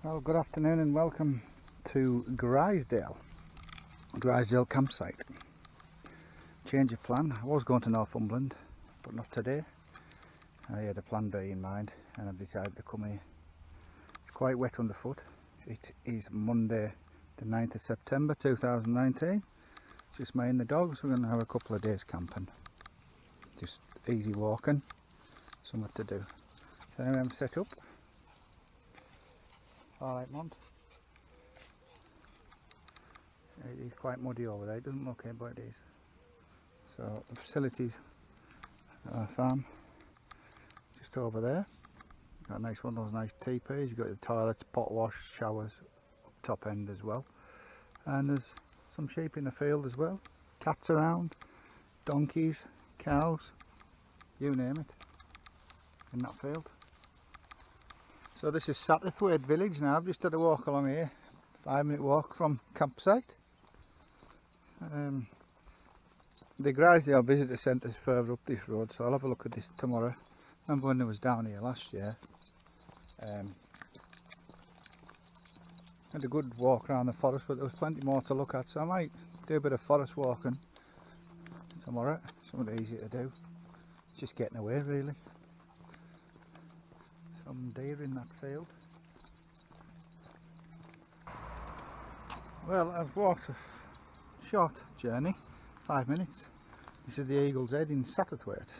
Well, good afternoon and welcome to Grizedale campsite. Change of plan. I was going to Northumberland, but not today. I had a plan B in mind and I've decided to come here. It's quite wet underfoot. It is Monday the 9th of September 2019. Just me and the dogs. We're going to have a couple of days camping. Just easy walking, something to do. So anyway, I'm set up. Alright, Monty. It is quite muddy over there. It doesn't look it, but it is. So the facilities our farm just over there. Got a nice one of those nice teepees. You've got the toilets, pot wash, showers up top end as well. And there's some sheep in the field as well. Cats around, donkeys, cows, you name it, in that field. So this is 9th-11th village now. I've just had a walk along here, 5-minute walk from campsite. The Grizedale visitor centre is further up this road, so I'll have a look at this tomorrow. Remember when I was down here last year? Had a good walk around the forest, but there was plenty more to look at, so I might do a bit of forest walking tomorrow. Something easy to do. It's just getting away really. Some deer in that field. Well, I've walked a short journey, 5 minutes. This is the Eagle's Head in 9th-11th.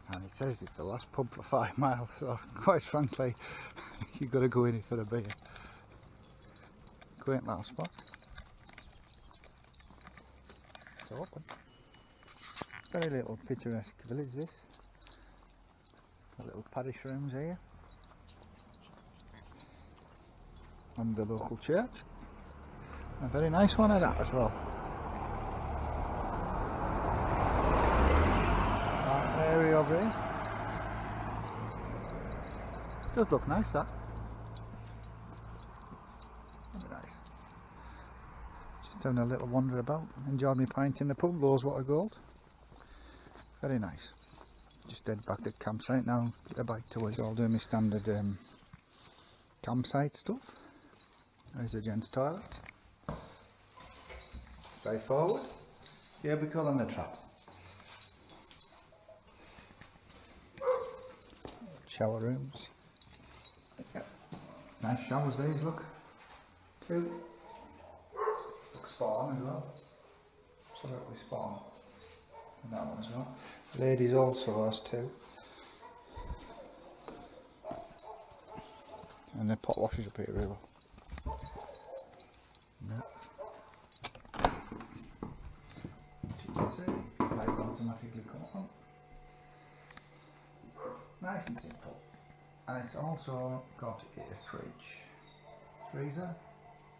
And it says it's the last pub for 5 miles, so quite frankly, you've got to go in it for a beer. Quaint little spot. It's open. Very little picturesque village this. A little parish rooms here. And the local church. A very nice one at that as well. That area over here. Does look nice, that. Very nice. Just having a little wander about. Enjoyed my pint in the pub, Lowe's Water Gold. Very nice. Just head back to the campsite now, get a bite to it. All doing my standard campsite stuff. There's the gents' toilet. Straightforward. Cubicle and a trap. Shower rooms. Nice showers these, look. 2. Look spawn as well. Absolutely spawn. And that one as well. Ladies also has 2. And the pot washers up here as well. Yeah. As you can see, light automatically comes on. Nice and simple. And it's also got a fridge. Freezer,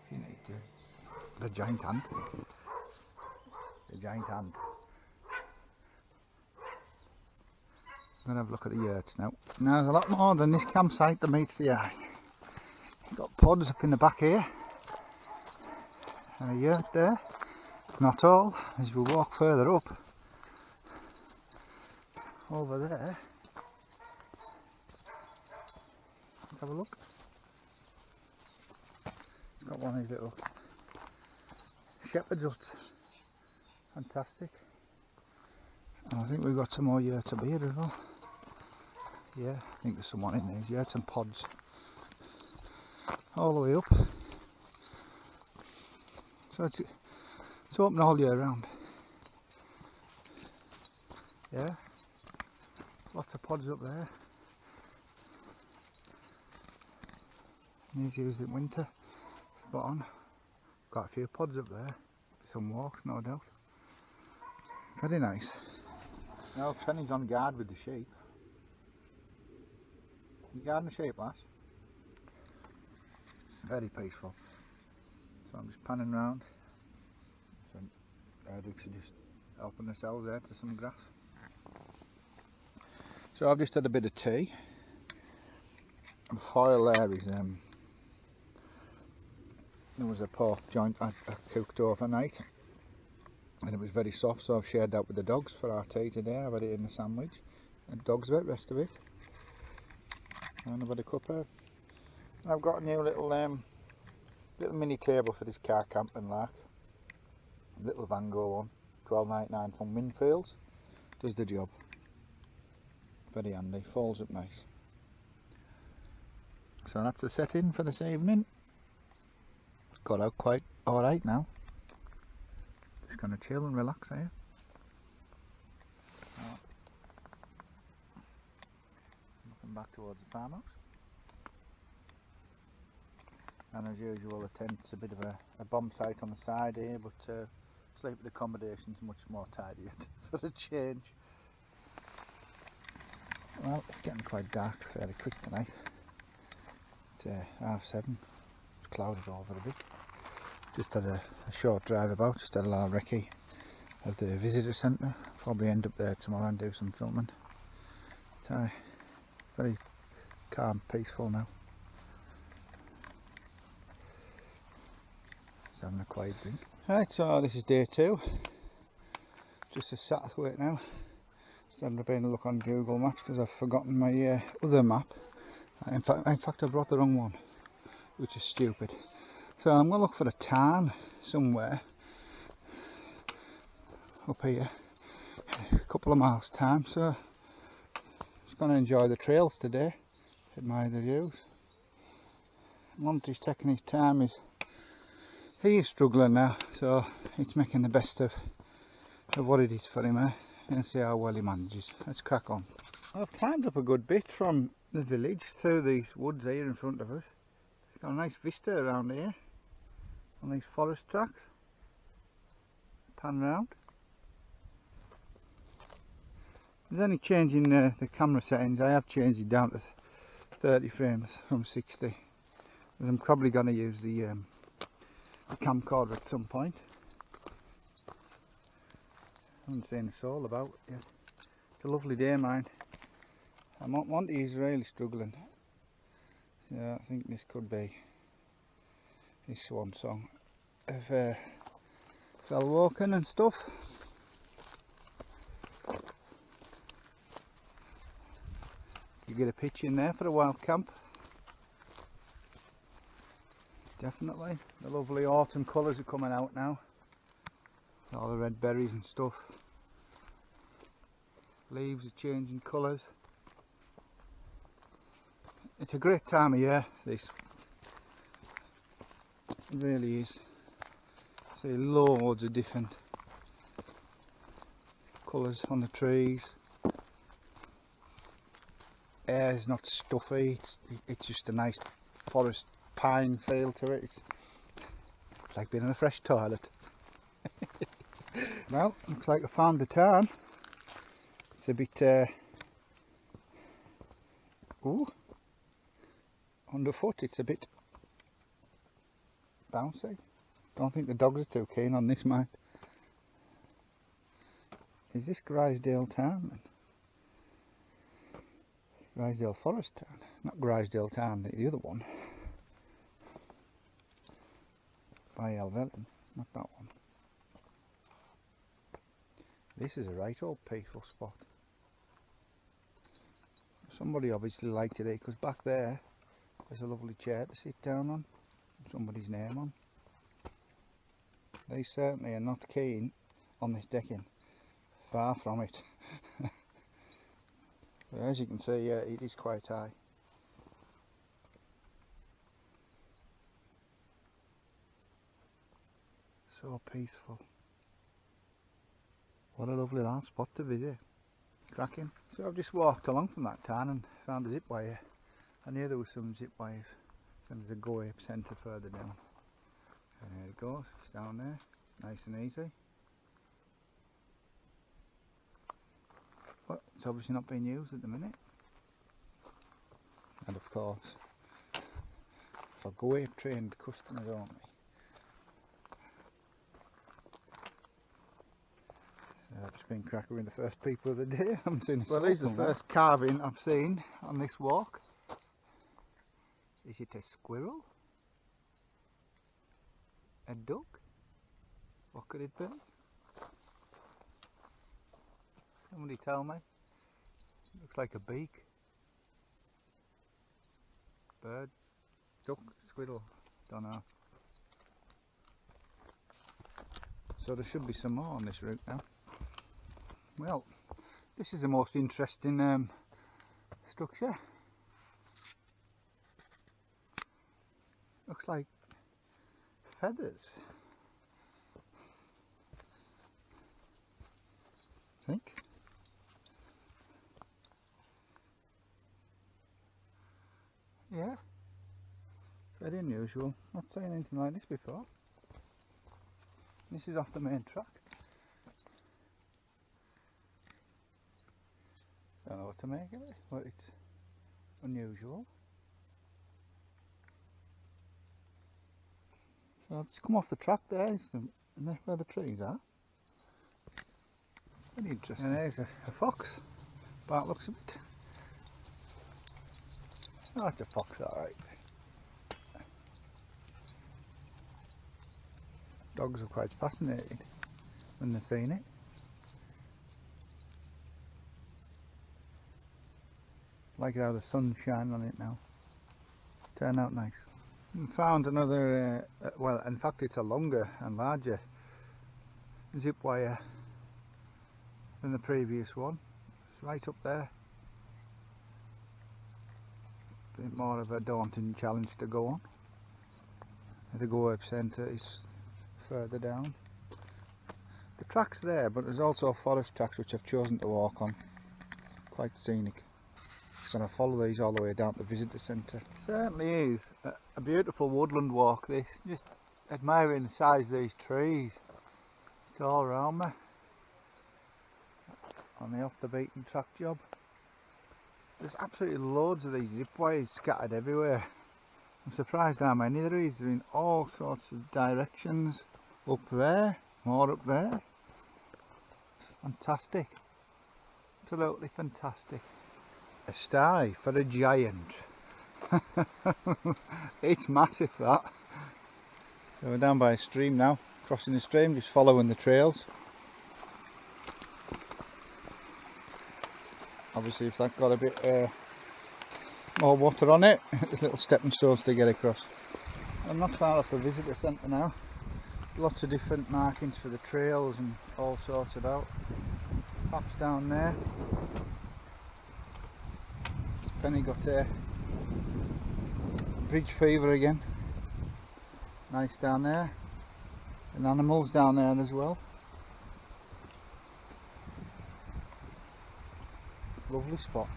if you need to. The giant ant. The giant ant. I'm going to have a look at the yurts now. Now there's a lot more than this campsite that meets the eye. You've got pods up in the back here. And a yurt there. Not all. As we walk further up. Over there. Let's have a look. It's got one of these little shepherd's huts. Fantastic. And I think we've got some more yurts up here as well. Yeah, I think there's someone in these yurts and pods. All the way up. So it's open all year round. Yeah. Lots of pods up there. Needs used in winter. Spot on. Quite a few pods up there. Some walks, no doubt. Very nice. Now Penny's on guard with the sheep. You guarding the sheep, lass? Very peaceful. So I'm just panning round. So Ducks are just helping themselves there to some grass. So I've just had a bit of tea. The foil there is there was a pork joint I cooked overnight. And it was very soft, so I've shared that with the dogs for our tea today. I've had it in a sandwich. And dogs ate the rest of it. And I've had a cuppa. I've got a new little mini table for this car camping like. Little Van Gogh one, 12.99 from Winfields. Does the job. Very handy, folds up nice. So that's the setting for this evening. Got out quite alright now. Just gonna chill and relax here. Looking back towards the farmhouse. And as usual, the tent's a bit of a bomb site on the side here, but sleep accommodation's much more tidy for a change. Well, it's getting quite dark fairly quick tonight. It's 7:30. It's clouded over a bit. Just had a short drive about, just had a little recce of the visitor centre. Probably end up there tomorrow and do some filming. It's very calm, peaceful now. Just having a quiet drink. Right, so this is day 2. Just a Satterthwaite now. Instead of having a look on Google Maps because I've forgotten my other map. In fact I brought the wrong one, which is stupid. So I'm going to look for a tarn somewhere up here, a couple of miles time. So just going to enjoy the trails today, admire the views. Monty's taking his time. He is struggling now, so it's making the best of what it is for him. And see how well he manages. Let's crack on. I've climbed up a good bit from the village through these woods here in front of us. It's got a nice vista around here on these forest tracks. Pan round. If there's any change in the camera settings, I have changed it down to 30 frames from 60, because I'm probably going to use the camcorder at some point. I haven't seen a soul about yet. It's a lovely day, mind. Monty is really struggling. Yeah, I think this could be his swan song of fell walking and stuff. You get a pitch in there for a wild camp. Definitely. The lovely autumn colours are coming out now. All the red berries and stuff. Leaves are changing colours. It's a great time of year, this. It really is. See loads of different colours on the trees. Air is not stuffy, it's just a nice forest pine feel to it. It's like being in a fresh toilet. Well, looks like I found the tarn. It's a bit underfoot, it's a bit bouncy. Don't think the dogs are too keen on this, mate. Is this Grizedale Tarn? Grizedale Forest Tarn, not Grizedale Tarn, the other one. By 9th-11th, not that one. This is a right old peaceful spot. Somebody obviously liked it, because back there there's a lovely chair to sit down on, somebody's name on. They certainly are not keen on this decking, far from it. But as you can see, it is quite high. So peaceful. What a lovely last spot to visit. Cracking. So I've just walked along from that tarn and found a zip wire. I knew there was some zip wires. And there's a go-ape centre further down. And there it goes, it's down there. Nice and easy. But it's obviously not being used at the minute. And of course, for go-ape trained customers only. I've just been crackering the first people of the day. I haven't seen a soul. Well, this is the first carving I've seen on this walk. Is it a squirrel? A duck? What could it be? Somebody tell me. Looks like a beak. bird, duck, squirrel, don't know. So there should be some more on this route now. Well, this is the most interesting structure. Looks like feathers. I think. Yeah, very unusual. Not seen anything like this before. This is off the main track. Don't know what to make of it, but it's unusual. So I've just come off the track there, and that's where the trees are. Very interesting. And there's a fox, by the looks of it. Oh, it's a fox, alright. Dogs are quite fascinated when they've seen it. Like how the sun's shining on it now. Turned out nice. And found another, well, in fact it's a longer and larger zip wire than the previous one. It's right up there. A bit more of a daunting challenge to go on. The go-up centre is further down. The track's there, but there's also forest tracks which I've chosen to walk on. Quite scenic. I'm going to follow these all the way down to the visitor centre. It certainly is a beautiful woodland walk this. Just admiring the size of these trees. It's all around me. On the off the beaten track job. There's absolutely loads of these zip wires scattered everywhere. I'm surprised how many there is. They're in all sorts of directions. Up there, more up there. Fantastic. Absolutely fantastic. A sty for a giant. It's massive, that. So we're down by a stream now. Crossing the stream, just following the trails. Obviously if that got a bit more water on it, little stepping stones to get across. I'm not far off the visitor centre now. Lots of different markings for the trails and all sorts about. Paths down there. Penny got bridge fever again. Nice down there. And animals down there as well. Lovely spot.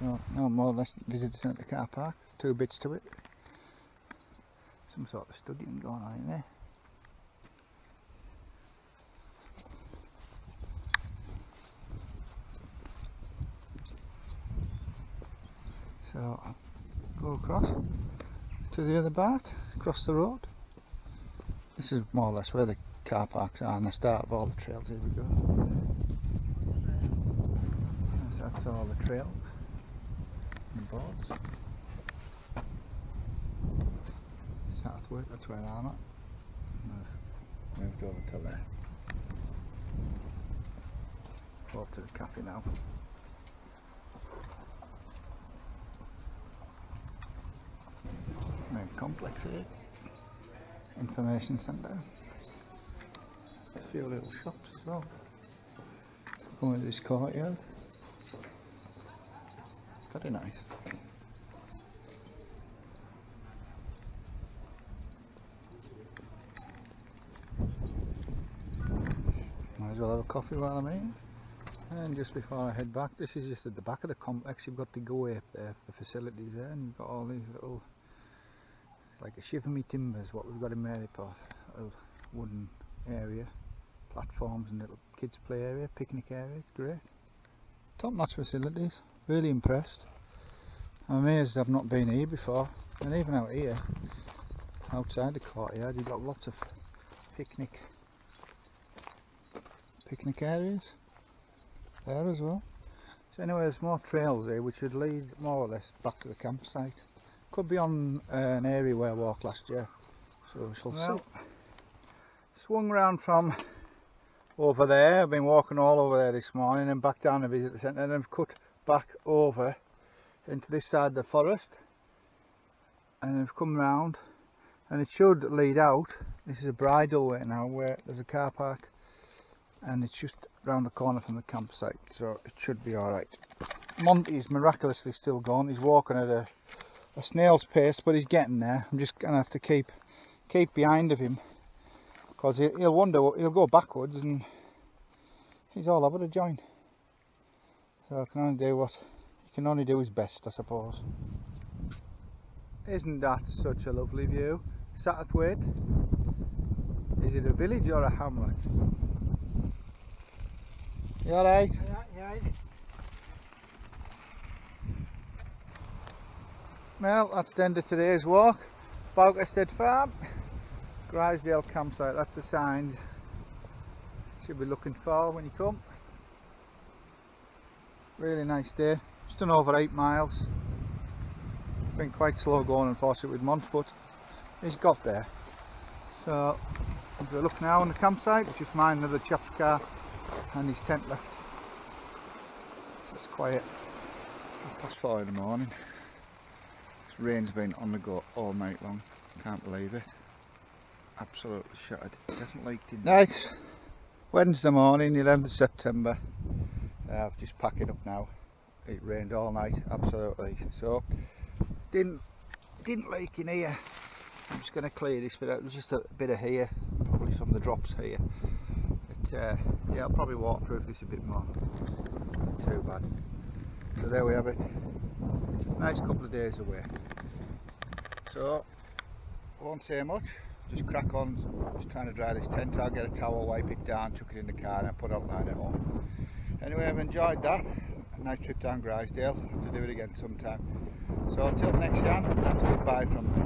No, more or less visitor centre car park. There's 2 bits to it. Some sort of studying going on in there. So go across to the other part, across the road. This is more or less where the car parks are and the start of all the trails. Here we go. That's all the trails and boards. Southwark, that's where I'm at. I've moved over to there. Up to the cafe now. Main complex here. Information centre. A few little shops as well. Going to this courtyard. Very nice. Might as well have a coffee while I'm eating. And just before I head back, this is just at the back of the complex. You've got the go up there for the facilities there, and you've got all these little, like a shiver me timbers, what we've got in Maryport, a little wooden area, platforms and little kids play area, picnic area. It's great. Top notch facilities. Really impressed. I'm amazed I've not been here before. And even out here, outside the courtyard, you've got lots of picnic areas there as well. So anyway, there's more trails here which would lead more or less back to the campsite. Could be on an area where I walked last year, so we shall see. Swung round from over there. I've been walking all over there this morning and back down the visitor centre, and I've cut back over into this side of the forest. and I've come round, and it should lead out. This is a bridle way now where there's a car park, and it's just round the corner from the campsite, so it should be alright. Monty's miraculously still gone. He's walking at a snail's pace, but he's getting there. I'm just gonna have to keep behind of him, because he'll wonder, he'll go backwards and he's all over the joint. So I can only do what he can only do his best, I suppose. Isn't that such a lovely view? Satterthwaite. Is it a village or a hamlet? You alright? Yeah. Well, that's the end of today's walk. Bowkerstead Farm, Grizedale campsite. That's the signs you should be looking for when you come. Really nice day. Just done over 8 miles. Been quite slow going, unfortunately, with Monty, but he's got there. So if we look now on the campsite, it's just mine, another chap's car, and his tent left. So it's quiet. 4:30 in the morning. This rain's been on the go all night long. Can't believe it. Absolutely shattered. It hasn't leaked in. Right, Wednesday morning, 11th of September. I'm just packing up now. It rained all night, absolutely. So didn't leak in here. I'm just going to clear this bit out. There's just a bit of here, probably from the drops here. But yeah, I'll probably waterproof this a bit more. Not too bad. So there we have it. Nice couple of days away. So I won't say much. Just crack on. Just trying to dry this tent. I'll get a towel, wipe it down, chuck it in the car, and put it online at home. Anyway, I've enjoyed that. A nice trip down Grizedale. Have to do it again sometime. So until next time, that's goodbye from me.